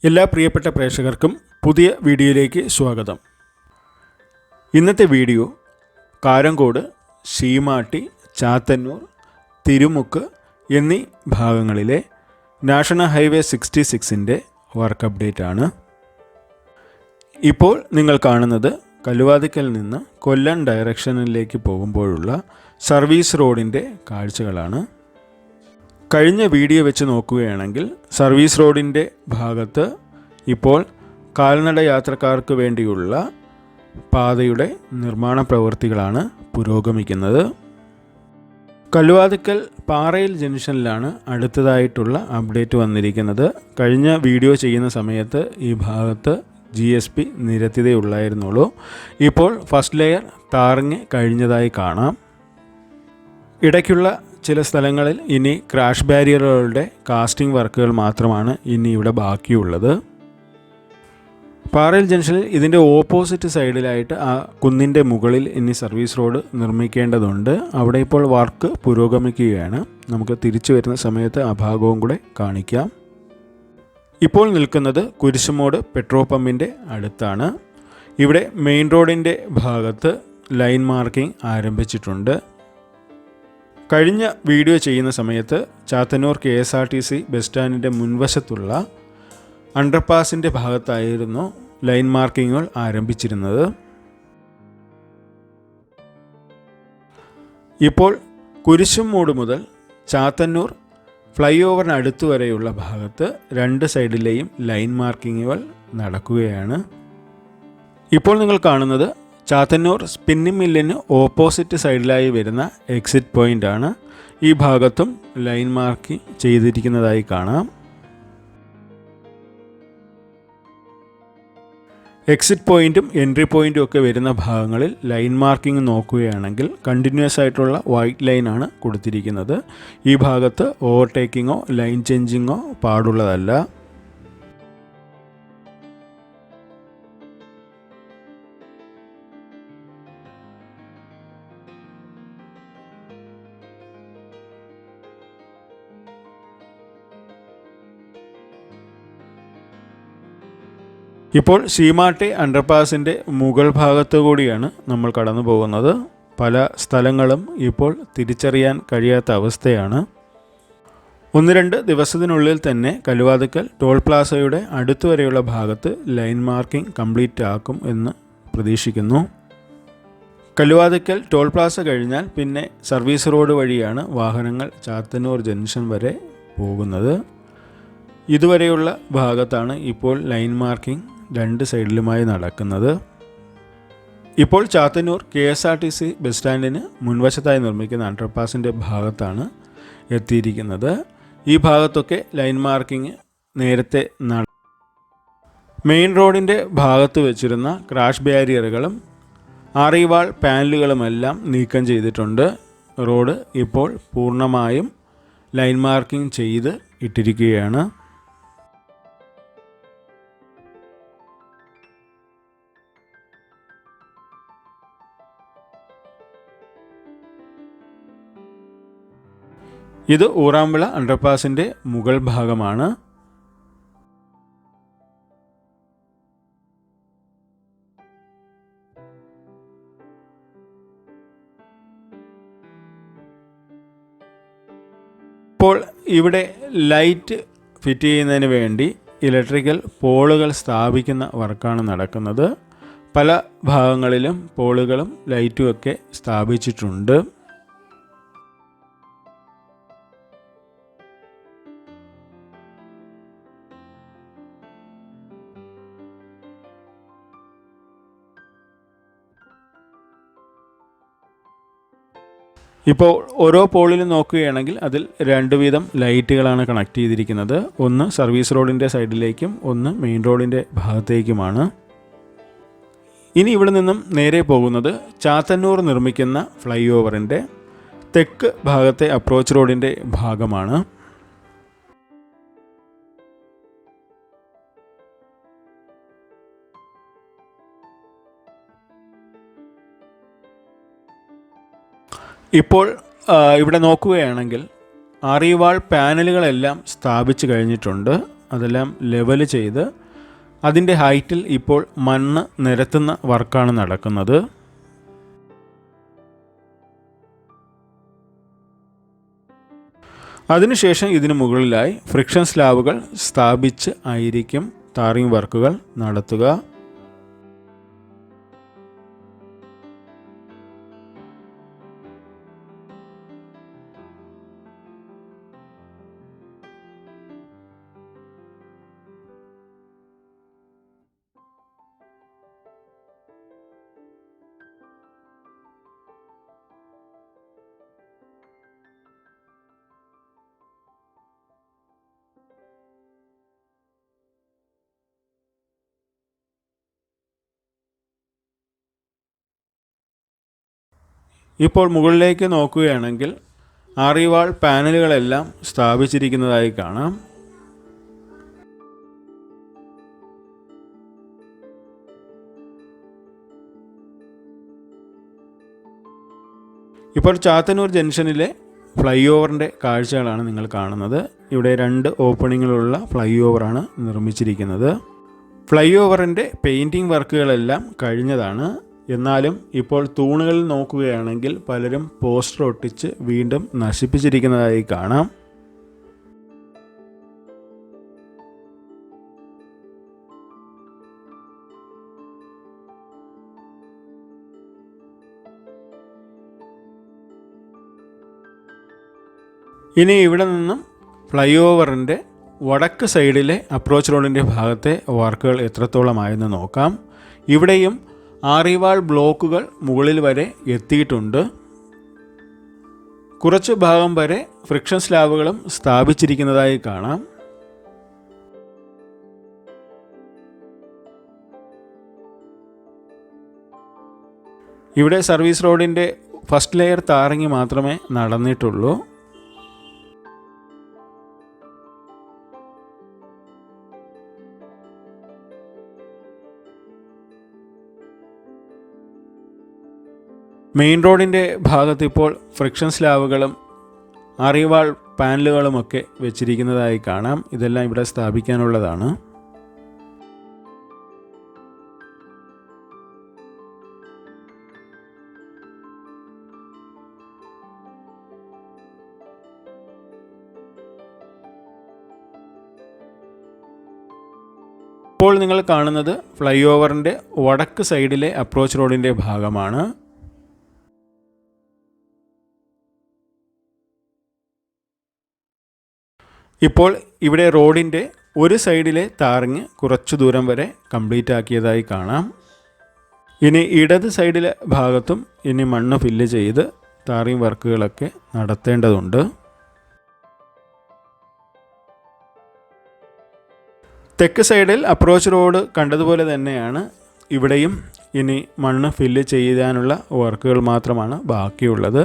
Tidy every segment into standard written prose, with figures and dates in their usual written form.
എല്ലാ പ്രിയപ്പെട്ട പ്രേക്ഷകർക്കും പുതിയ വീഡിയോയിലേക്ക് സ്വാഗതം. ഇന്നത്തെ വീഡിയോ കാരങ്കോട്, ശീമാട്ടി, ചാത്തന്നൂർ, തിരുമുക്ക് എന്നീ ഭാഗങ്ങളിലെ നാഷണൽ ഹൈവേ 66ൻ്റെ വർക്ക് അപ്ഡേറ്റ് ആണ്. ഇപ്പോൾ നിങ്ങൾ കാണുന്നത് കല്ലുവാതിക്കൽ നിന്ന് കൊല്ലം ഡയറക്ഷനിലേക്ക് പോകുമ്പോഴുള്ള സർവീസ് റോഡിൻ്റെ കാഴ്ചകളാണ്. കഴിഞ്ഞ വീഡിയോ വെച്ച് നോക്കുകയാണെങ്കിൽ സർവീസ് റോഡിൻ്റെ ഭാഗത്ത് ഇപ്പോൾ കാൽനട യാത്രക്കാർക്ക് വേണ്ടിയുള്ള പാതയുടെ നിർമ്മാണ പ്രവൃത്തികളാണ് പുരോഗമിക്കുന്നത്. കല്ലുവാതിക്കൽ പാറയിൽ ജംഗ്ഷനിലാണ് അടുത്തതായിട്ടുള്ള അപ്ഡേറ്റ് വന്നിരിക്കുന്നത്. കഴിഞ്ഞ വീഡിയോ ചെയ്യുന്ന സമയത്ത് ഈ ഭാഗത്ത് GSP നിരത്തിയതേ ഇപ്പോൾ ഫസ്റ്റ് ലെയർ ടാറിങ് കഴിഞ്ഞതായി കാണാം. ഇടയ്ക്കുള്ള ചില സ്ഥലങ്ങളിൽ ഇനി ക്രാഷ് ബാരിയറുകളുടെ കാസ്റ്റിംഗ് വർക്കുകൾ മാത്രമാണ് ഇനി ഇവിടെ ബാക്കിയുള്ളത്. പാറയിൽ ജംഗ്ഷനിൽ ഇതിൻ്റെ ഓപ്പോസിറ്റ് സൈഡിലായിട്ട് ആ കുന്നിൻ്റെ മുകളിൽ ഇനി സർവീസ് റോഡ് നിർമ്മിക്കേണ്ടതുണ്ട്. അവിടെ ഇപ്പോൾ വർക്ക് പുരോഗമിക്കുകയാണ്. നമുക്ക് തിരിച്ചു വരുന്ന സമയത്ത് ആ ഭാഗവും കൂടെ കാണിക്കാം. ഇപ്പോൾ നിൽക്കുന്നത് കുരിശുമോട് പെട്രോൾ പമ്പിൻ്റെ അടുത്താണ്. ഇവിടെ മെയിൻ റോഡിൻ്റെ ഭാഗത്ത് ലൈൻ മാർക്കിംഗ് ആരംഭിച്ചിട്ടുണ്ട്. കഴിഞ്ഞ വീഡിയോ ചെയ്യുന്ന സമയത്ത് ചാത്തന്നൂർ KSRTC ബസ് സ്റ്റാൻഡിൻ്റെ മുൻവശത്തുള്ള അണ്ടർപാസിൻ്റെ ഭാഗത്തായിരുന്നു ലൈൻ മാർക്കിങ്ങുകൾ ആരംഭിച്ചിരുന്നത്. ഇപ്പോൾ കുരിശുമൂട് മുതൽ ചാത്തന്നൂർ ഫ്ലൈ ഓവറിന് അടുത്തു വരെയുള്ള ഭാഗത്ത് രണ്ട് സൈഡിലെയും ലൈൻ മാർക്കിങ്ങുകൾ നടക്കുകയാണ്. ഇപ്പോൾ നിങ്ങൾ കാണുന്നത് ചാത്തന്നൂർ സ്പിന്നിംഗ് മില്ലിന് ഓപ്പോസിറ്റ് സൈഡിലായി വരുന്ന എക്സിറ്റ് പോയിൻ്റ് ആണ്. ഈ ഭാഗത്തും ലൈൻ മാർക്കിംഗ് ചെയ്തിരിക്കുന്നതായി കാണാം. എക്സിറ്റ് പോയിൻറ്റും എൻട്രി പോയിൻറ്റും ഒക്കെ വരുന്ന ഭാഗങ്ങളിൽ ലൈൻ മാർക്കിംഗ് നോക്കുകയാണെങ്കിൽ കണ്ടിന്യൂസ് ആയിട്ടുള്ള വൈറ്റ് ലൈനാണ് കൊടുത്തിരിക്കുന്നത്. ഈ ഭാഗത്ത് ഓവർടേക്കിങ്ങോ ലൈൻ ചേഞ്ചിങ്ങോ പാടുള്ളതല്ല. ഇപ്പോൾ ശീമാട്ടി അണ്ടർപാസിൻ്റെ മുകൾ ഭാഗത്തു കൂടിയാണ് നമ്മൾ കടന്നു പോകുന്നത്. പല സ്ഥലങ്ങളും ഇപ്പോൾ തിരിച്ചറിയാൻ കഴിയാത്ത അവസ്ഥയാണ്. 1-2 ദിവസത്തിനുള്ളിൽ തന്നെ കല്ലുവാതിക്കൽ ടോൾ പ്ലാസയുടെ അടുത്തുവരെയുള്ള ഭാഗത്ത് ലൈൻ മാർക്കിംഗ് കംപ്ലീറ്റ് ആക്കും എന്ന് പ്രതീക്ഷിക്കുന്നു. കല്ലുവാതിക്കൽ ടോൾ പ്ലാസ കഴിഞ്ഞാൽ പിന്നെ സർവീസ് റോഡ് വഴിയാണ് വാഹനങ്ങൾ ചാത്തന്നൂർ ജംഗ്ഷൻ വരെ പോകുന്നത്. ഇതുവരെയുള്ള ഭാഗത്താണ് ഇപ്പോൾ ലൈൻ മാർക്കിംഗ് രണ്ട് സൈഡിലുമായി നടക്കുന്നത്. ഇപ്പോൾ ചാത്തന്നൂർ KSRTC ബസ് സ്റ്റാൻഡിന് മുൻവശത്തായി നിർമ്മിക്കുന്ന അണ്ടർപാസിൻ്റെ ഭാഗത്താണ് എത്തിയിരിക്കുന്നത്. ഈ ഭാഗത്തൊക്കെ ലൈൻ മാർക്കിംഗ് നേരത്തെ മെയിൻ റോഡിൻ്റെ ഭാഗത്ത് വെച്ചിരുന്ന ക്രാഷ് ബാരിയറുകളും ആറിവാൾ പാനലുകളുമെല്ലാം നീക്കം ചെയ്തിട്ടുണ്ട്. റോഡ് ഇപ്പോൾ പൂർണ്ണമായും ലൈൻ മാർക്കിംഗ് ചെയ്ത് ഇട്ടിരിക്കുകയാണ്. ഇത് ഊറാമ്പിള അണ്ടർപാസിൻ്റെ മുകൾ ഭാഗമാണ്. ഇപ്പോൾ ഇവിടെ ലൈറ്റ് ഫിറ്റ് ചെയ്യുന്നതിന് വേണ്ടി ഇലക്ട്രിക്കൽ പോളുകൾ സ്ഥാപിക്കുന്ന വർക്കാണ് നടക്കുന്നത്. പല ഭാഗങ്ങളിലും പോളുകളും ലൈറ്റും ഒക്കെ സ്ഥാപിച്ചിട്ടുണ്ട്. ഇപ്പോൾ ഓരോ പോളിലും നോക്കുകയാണെങ്കിൽ അതിൽ 2 വീതം ലൈറ്റുകളാണ് കണക്ട് ചെയ്തിരിക്കുന്നത്. ഒന്ന് സർവീസ് റോഡിൻ്റെ സൈഡിലേക്കും ഒന്ന് മെയിൻ റോഡിൻ്റെ ഭാഗത്തേക്കുമാണ്. ഇനി ഇവിടെ നിന്നും നേരെ പോകുന്നത് ചാത്തന്നൂർ നിർമ്മിക്കുന്ന ഫ്ലൈ ഓവറിൻ്റെ തെക്ക് ഭാഗത്തെ അപ്രോച്ച് റോഡിൻ്റെ ഭാഗമാണ്. ഇപ്പോൾ ഇവിടെ നോക്കുകയാണെങ്കിൽ ആറിവാൾ പാനലുകളെല്ലാം സ്ഥാപിച്ചു കഴിഞ്ഞിട്ടുണ്ട്. അതെല്ലാം ലെവൽ ചെയ്ത് അതിൻ്റെ ഹൈറ്റിൽ ഇപ്പോൾ മണ്ണ് നിരത്തുന്ന വർക്കാണ് നടക്കുന്നത്. അതിനുശേഷം ഇതിനു മുകളിലായി ഫ്രിക്ഷൻ സ്ലാബുകൾ സ്ഥാപിച്ച് ആയിരിക്കും ടാറിംഗ് വർക്കുകൾ നടത്തുക. ഇപ്പോൾ മുകളിലേക്ക് നോക്കുകയാണെങ്കിൽ ആറിവാൾ പാനലുകളെല്ലാം സ്ഥാപിച്ചിരിക്കുന്നതായി കാണാം. ഇപ്പോൾ ചാത്തന്നൂർ ജംഗ്ഷനിലെ ഫ്ലൈ ഓവറിൻ്റെ കാഴ്ചകളാണ് നിങ്ങൾ കാണുന്നത്. ഇവിടെ 2 ഓപ്പണിങ്ങുകളുള്ള ഫ്ലൈ ഓവറാണ് നിർമ്മിച്ചിരിക്കുന്നത്. ഫ്ലൈ ഓവറിൻ്റെ പെയിൻറ്റിംഗ് വർക്കുകളെല്ലാം കഴിഞ്ഞതാണ്. എന്നാലും ഇപ്പോൾ തൂണുകളിൽ നോക്കുകയാണെങ്കിൽ പലരും പോസ്റ്റർ ഒട്ടിച്ച് വീണ്ടും നശിപ്പിച്ചിരിക്കുന്നതായി കാണാം. ഇനി ഇവിടെ നിന്നും ഫ്ലൈ ഓവറിൻ്റെ വടക്ക് സൈഡിലെ അപ്രോച്ച് റോഡിൻ്റെ ഭാഗത്തെ വർക്കുകൾ എത്രത്തോളമായെന്ന് നോക്കാം. ഇവിടെയും ആറിവാൾ ബ്ലോക്കുകൾ മുകളിൽ വരെ എത്തിയിട്ടുണ്ട്. കുറച്ച് ഭാഗം വരെ ഫ്രിക്ഷൻ സ്ലാബുകളും സ്ഥാപിച്ചിരിക്കുന്നതായി കാണാം. ഇവിടെ സർവീസ് റോഡിൻ്റെ ഫസ്റ്റ് ലെയർ ടാറിങ് മാത്രമേ നടന്നിട്ടുള്ളൂ. മെയിൻ റോഡിൻ്റെ ഭാഗത്ത് ഇപ്പോൾ ഫ്രിക്ഷൻ സ്ലാബുകളും ആറിവാൾ പാനലുകളുമൊക്കെ വെച്ചിരിക്കുന്നതായി കാണാം. ഇതെല്ലാം ഇവിടെ സ്ഥാപിക്കാനുള്ളതാണ്. ഇപ്പോൾ നിങ്ങൾ കാണുന്നത് ഫ്ലൈ ഓവറിൻ്റെ വടക്ക് സൈഡിലെ അപ്രോച്ച് റോഡിൻ്റെ ഭാഗമാണ്. ഇപ്പോൾ ഇവിടെ റോഡിൻ്റെ ഒരു സൈഡിലെ ടാറിങ് കുറച്ചു ദൂരം വരെ കംപ്ലീറ്റ് ആക്കിയതായി കാണാം. ഇനി ഇടത് സൈഡിലെ ഭാഗത്തും ഇനി മണ്ണ് ഫില്ല് ചെയ്ത് ടാറിങ് വർക്കുകളൊക്കെ നടത്തേണ്ടതുണ്ട്. തെക്ക് സൈഡിൽ അപ്രോച്ച് റോഡ് കണ്ടതുപോലെ തന്നെയാണ് ഇവിടെയും ഇനി മണ്ണ് ഫില്ല് ചെയ്യാനുള്ള വർക്കുകൾ മാത്രമാണ് ബാക്കിയുള്ളത്.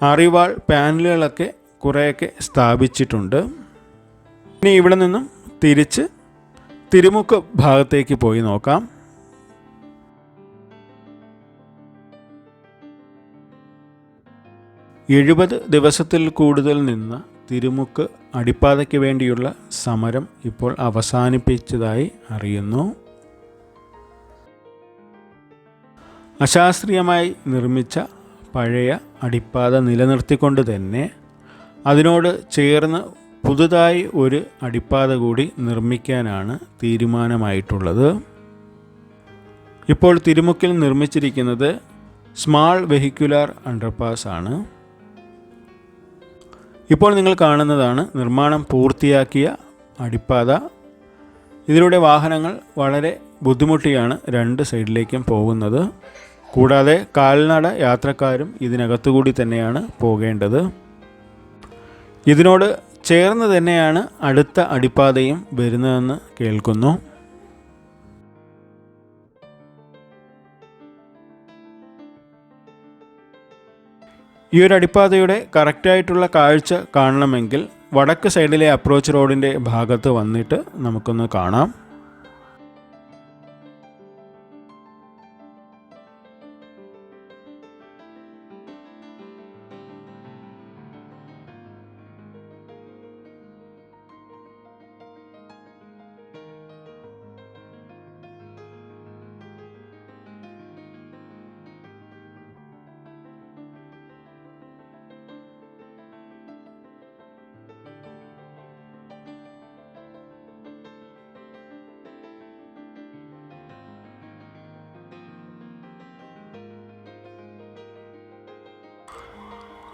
ആറിവാൾ പാനലുകളൊക്കെ കുറേയൊക്കെ സ്ഥാപിച്ചിട്ടുണ്ട്. ഇനി ഇവിടെ നിന്നും തിരിച്ച് തിരുമുക്ക് ഭാഗത്തേക്ക് പോയി നോക്കാം. എഴുപത് ദിവസത്തിൽ കൂടുതൽ നിന്ന തിരുമുക്ക് അടിപ്പാതയ്ക്ക് വേണ്ടിയുള്ള സമരം ഇപ്പോൾ അവസാനിപ്പിച്ചതായി അറിയുന്നു. അശാസ്ത്രീയമായി നിർമ്മിച്ച പഴയ അടിപ്പാത നിലനിർത്തിക്കൊണ്ട് തന്നെ അതിനോട് ചേർന്ന് പുതുതായി ഒരു അടിപ്പാത കൂടി നിർമ്മിക്കാനാണ് തീരുമാനമായിട്ടുള്ളത്. ഇപ്പോൾ തിരുമുക്കിൽ നിർമ്മിച്ചിരിക്കുന്നത് സ്മാൾ വെഹിക്കുലാർ അണ്ടർപാസ് ആണ്. ഇപ്പോൾ നിങ്ങൾ കാണുന്നതാണ് നിർമ്മാണം പൂർത്തിയാക്കിയ അടിപ്പാത. ഇതിലൂടെ വാഹനങ്ങൾ വളരെ ബുദ്ധിമുട്ടിയാണ് 2 സൈഡിലേക്കും പോകുന്നത്. കൂടാതെ കാൽനട യാത്രക്കാരും ഇതിനകത്തുകൂടി തന്നെയാണ് പോകേണ്ടത്. ഇതിനോട് ചേർന്ന് തന്നെയാണ് അടുത്ത അടിപ്പാതയും വരുന്നതെന്ന് കേൾക്കുന്നു. ഈ ഒരു അടിപ്പാതയുടെ കറക്റ്റായിട്ടുള്ള കാഴ്ച കാണണമെങ്കിൽ വടക്ക് സൈഡിലെ അപ്രോച്ച് റോഡിൻ്റെ ഭാഗത്ത് വന്നിട്ട് നമുക്കൊന്ന് കാണാം.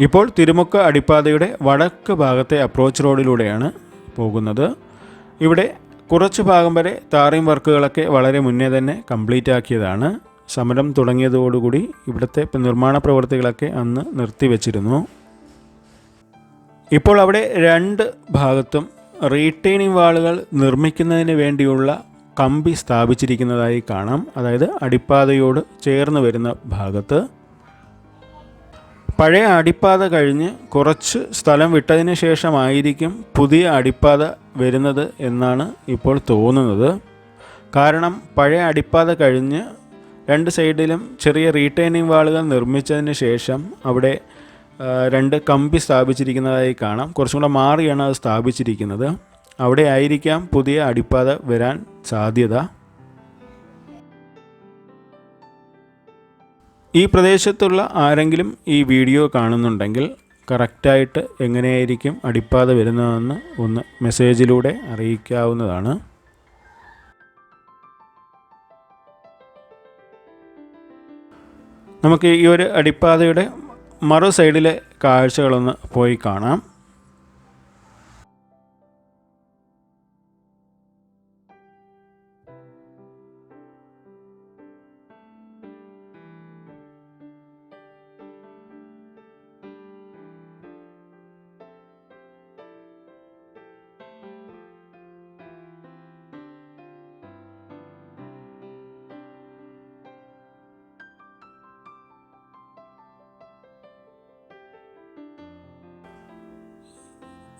ഇപ്പോൾ തിരുമുക്ക അടിപ്പാതയുടെ വടക്ക് ഭാഗത്തെ അപ്രോച്ച് റോഡിലൂടെയാണ് പോകുന്നത്. ഇവിടെ കുറച്ച് ഭാഗം വരെ ടാറിംഗ് വർക്കുകളൊക്കെ വളരെ മുന്നേ തന്നെ കംപ്ലീറ്റ് ആക്കിയതാണ്. സമരം തുടങ്ങിയതോടുകൂടി ഇവിടുത്തെ നിർമ്മാണ പ്രവൃത്തികളൊക്കെ അന്ന് നിർത്തിവെച്ചിരുന്നു. ഇപ്പോൾ അവിടെ രണ്ട് ഭാഗത്തും റീറ്റെയിനിങ് വാളുകൾ നിർമ്മിക്കുന്നതിന് വേണ്ടിയുള്ള കമ്പി സ്ഥാപിച്ചിരിക്കുന്നതായി കാണാം. അതായത് അടിപ്പാതയോട് ചേർന്ന് വരുന്ന ഭാഗത്ത്. പഴയ അടിപ്പാത കഴിഞ്ഞ് കുറച്ച് സ്ഥലം വിട്ടതിന് ശേഷമായിരിക്കും പുതിയ അടിപ്പാത വരുന്നത് എന്നാണ് ഇപ്പോൾ തോന്നുന്നത്. കാരണം പഴയ അടിപ്പാത കഴിഞ്ഞ് രണ്ട് സൈഡിലും ചെറിയ റീറ്റെയിനിങ് വാളുകൾ നിർമ്മിച്ചതിന് ശേഷം അവിടെ രണ്ട് കമ്പി സ്ഥാപിച്ചിരിക്കുന്നതായി കാണാം. കുറച്ചും കൂടെ മാറിയാണ് അത് സ്ഥാപിച്ചിരിക്കുന്നത്. അവിടെ ആയിരിക്കാം പുതിയ അടിപ്പാത വരാൻ സാധ്യത. ഈ പ്രദേശത്തുള്ള ആരെങ്കിലും ഈ വീഡിയോ കാണുന്നുണ്ടെങ്കിൽ കറക്റ്റായിട്ട് എങ്ങനെയായിരിക്കും അടിപ്പാത വരുന്നതെന്ന് ഒന്ന് മെസ്സേജിലൂടെ അറിയിക്കാവുന്നതാണ്. നമുക്ക് ഈ ഒരു അടിപ്പാതയുടെ മറു സൈഡിലെ കാഴ്ചകളൊന്ന് പോയി കാണാം.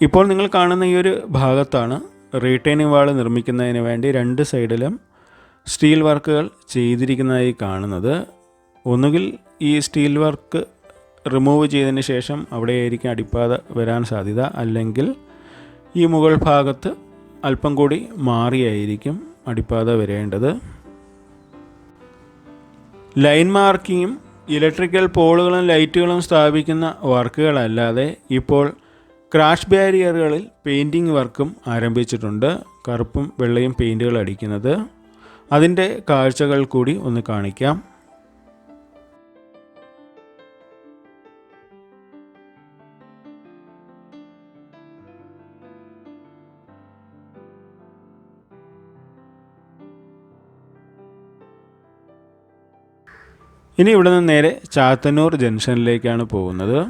ഇപ്പോൾ നിങ്ങൾ കാണുന്ന ഈ ഒരു ഭാഗത്താണ് റീറ്റെയിനിങ് വാൾ നിർമ്മിക്കുന്നതിന് വേണ്ടി രണ്ട് സൈഡിലും സ്റ്റീൽ വർക്കുകൾ ചെയ്തിരിക്കുന്നതായി കാണുന്നത്. ഒന്നുകിൽ ഈ സ്റ്റീൽ വർക്ക് റിമൂവ് ചെയ്തതിന് ശേഷം അവിടെയായിരിക്കും അടിപ്പാത വരാൻ സാധ്യത, അല്ലെങ്കിൽ ഈ മുകൾ ഭാഗത്ത് അല്പം കൂടി മാറിയായിരിക്കും അടിപ്പാത വരേണ്ടത്. ലൈൻ മാർക്കിങ്ങും ഇലക്ട്രിക്കൽ പോളുകളും ലൈറ്റുകളും സ്ഥാപിക്കുന്ന വർക്കുകളല്ലാതെ ഇപ്പോൾ ക്രാഷ് ബാരിയറുകളിൽ പെയിൻറ്റിംഗ് വർക്കും ആരംഭിച്ചിട്ടുണ്ട്. കറുപ്പും വെള്ളയും പെയിൻറ്റുകൾ അടിക്കുന്നത്. അതിൻ്റെ കാഴ്ചകൾ കൂടി ഒന്ന് കാണിക്കാം. ഇനി ഇവിടെ നിന്ന് നേരെ ചാത്തന്നൂർ ജംഗ്ഷനിലേക്കാണ് പോകുന്നത്.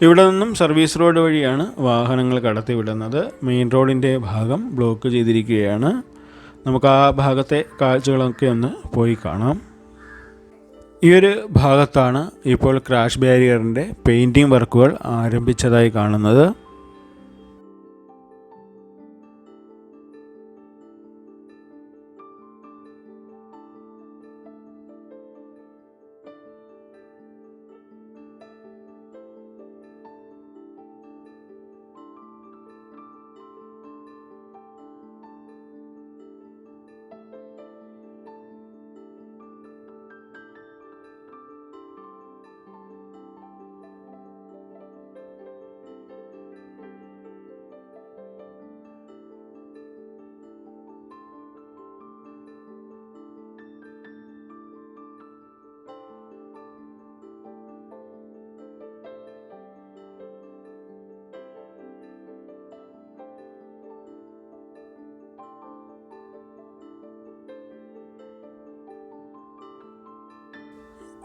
ഇവിടെ നിന്നും സർവീസ് റോഡ് വഴിയാണ് വാഹനങ്ങൾ കടത്തിവിടുന്നത്. മെയിൻ റോഡിൻ്റെ ഭാഗം ബ്ലോക്ക് ചെയ്തിരിക്കുകയാണ്. നമുക്ക് ആ ഭാഗത്തെ കാഴ്ചകളൊക്കെ ഒന്ന് പോയി കാണാം. ഈ ഒരു ഭാഗത്താണ് ഇപ്പോൾ ക്രാഷ് ബാരിയറിൻ്റെ പെയിൻറ്റിംഗ് വർക്കുകൾ ആരംഭിച്ചതായി കാണുന്നത്.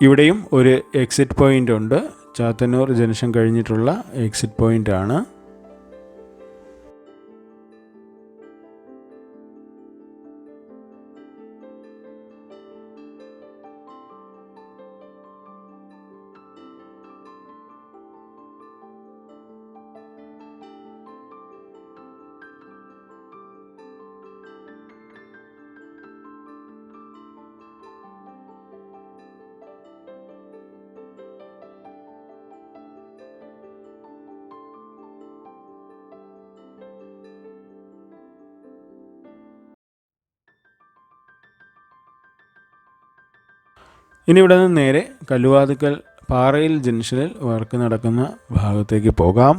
ഇവിടെയും ഒരു എക്സിറ്റ് പോയിൻ്റ് ഉണ്ട്. ചാത്തന്നൂർ ജംഗ്ഷൻ കഴിഞ്ഞിട്ടുള്ള എക്സിറ്റ് പോയിൻ്റ് ആണ്. ഇനി ഇവിടെ നിന്ന് നേരെ കല്ലുവാതുക്കൽ പാറയിൽ ജംഗ്ഷനിൽ വർക്ക് നടക്കുന്ന ഭാഗത്തേക്ക് പോകാം.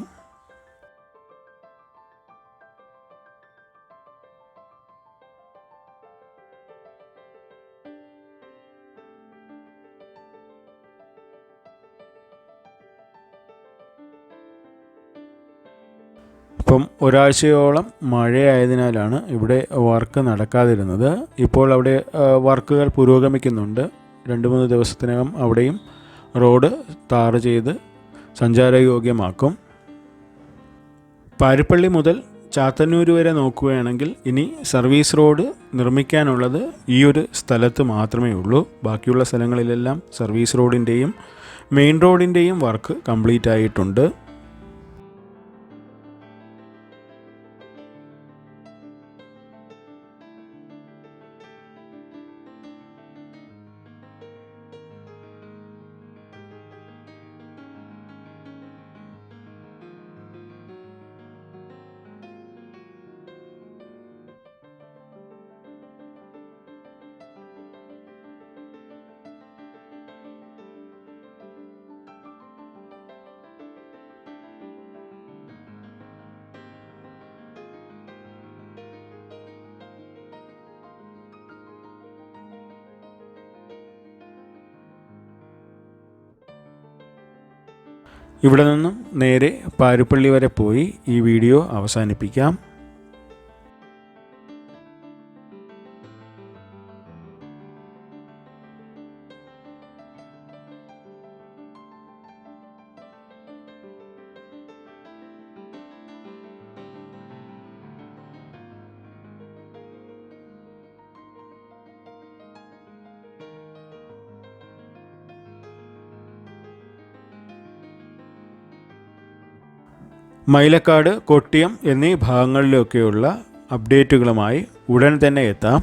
ഇപ്പം ഒരാഴ്ചയോളം മഴയായതിനാലാണ് ഇവിടെ വർക്ക് നടക്കാതിരുന്നത്. ഇപ്പോൾ അവിടെ വർക്കുകൾ പുരോഗമിക്കുന്നുണ്ട്. 2-3 ദിവസത്തിനകം അവിടെയും റോഡ് ടാർ ചെയ്ത് സഞ്ചാരയോഗ്യമാക്കും. പാരിപ്പള്ളി മുതൽ ചാത്തന്നൂർ വരെ നോക്കുകയാണെങ്കിൽ ഇനി സർവീസ് റോഡ് നിർമ്മിക്കാനുള്ളത് ഈ ഒരു സ്ഥലത്ത് മാത്രമേ ഉള്ളൂ. ബാക്കിയുള്ള സ്ഥലങ്ങളിലെല്ലാം സർവീസ് റോഡിൻ്റെയും മെയിൻ റോഡിൻ്റെയും വർക്ക് കംപ്ലീറ്റ് ആയിട്ടുണ്ട്. ഇവിടെ നിന്നും നേരെ പാരിപ്പള്ളി വരെ പോയി ഈ വീഡിയോ അവസാനിപ്പിക്കാം. മൈലക്കാട്, കൊട്ടിയം എന്നീ ഭാഗങ്ങളിലൊക്കെയുള്ള അപ്ഡേറ്റുകളുമായി ഉടൻ തന്നെ എത്താം.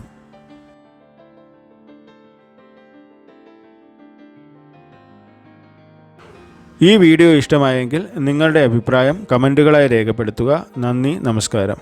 ഈ വീഡിയോ ഇഷ്ടമായെങ്കിൽ നിങ്ങളുടെ അഭിപ്രായം കമൻറ്റുകളായി രേഖപ്പെടുത്തുക. നന്ദി, നമസ്കാരം.